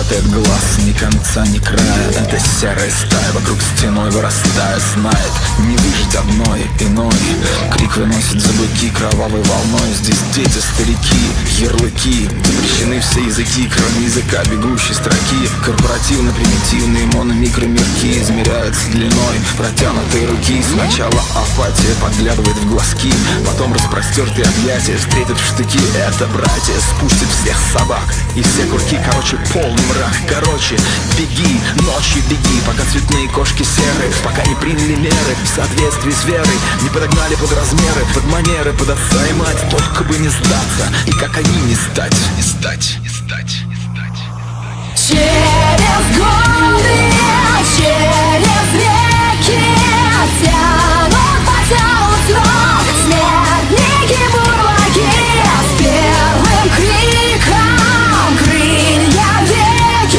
хватает глаз, ни конца, ни края. Это серая стая, вокруг стеной вырастая, знает, не выжить одной, иной. Крик выносит за быки кровавой волной. Здесь дети, старики, ярлыки. Запрещены все языки, кроме языка бегущей строки. Корпоративно-примитивные мономикромирки измеряются длиной протянутой руки. Сначала апатия подглядывает в глазки, потом распростертые объятия встретят в штыки. Это братья спустят всех собак и все курки. Короче, полный мрак. Короче, беги, ночью беги, пока цветные кошки серые, пока не приняли меры в соответствии с верой, не подогнали под размеры, под манеры, под отца и мать. Только бы не сдаться, и как они не стать, не стать, не стать, не стать. Через годы, через веки тянут, потянут срок смертники, бурлаки с первым криком крылья веки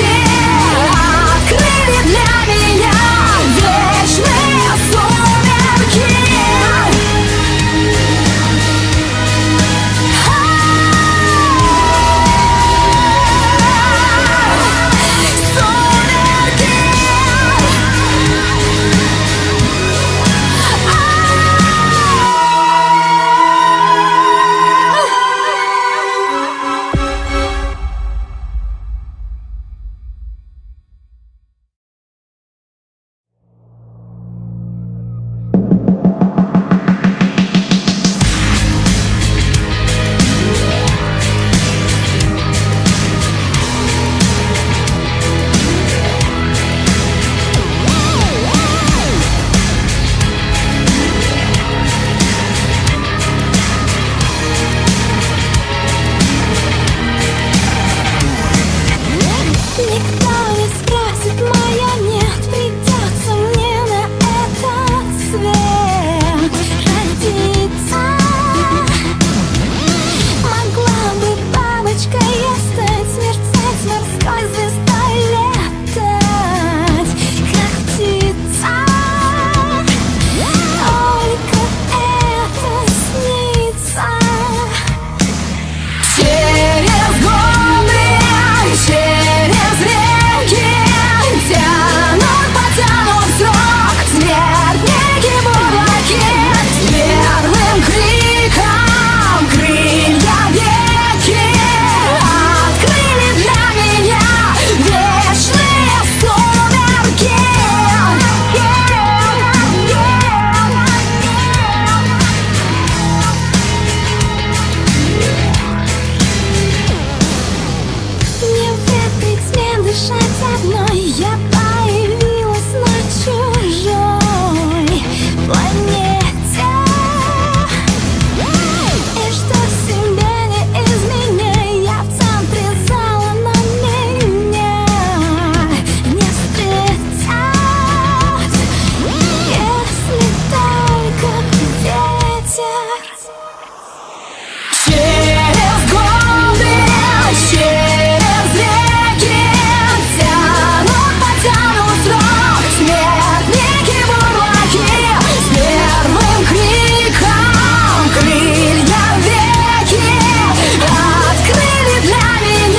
открыли для меня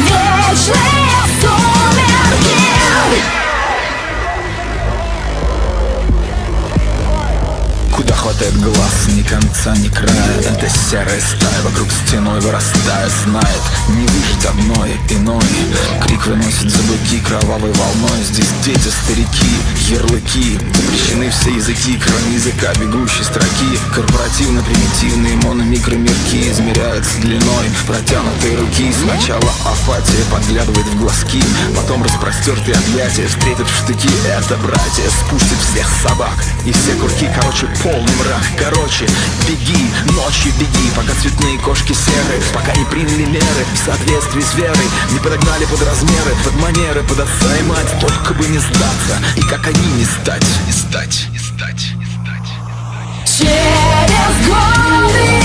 вечные сумерки. Хватает глаз, ни конца, ни края. Это серая стая, вокруг стеной вырастая, знает, не выжить одной, иной. Крик выносит за быки кровавой волной. Здесь дети, старики, ярлыки. Запрещены все языки, кроме языка бегущей строки. Корпоративно-примитивные мономикромирки измеряются длиной протянутой руки. Сначала апатия подглядывает в глазки, потом распростертые объятия встретят в штыки. Это братья спустят всех собак и все курки. Короче, полный мрак. Короче, беги, ночью беги, пока цветные кошки серые, пока не приняли меры в соответствии с верой, не подогнали под размеры, под манеры, под отца и мать. Только бы не сдаться, и как они не стать, не стать, не стать, не стать. Через годы.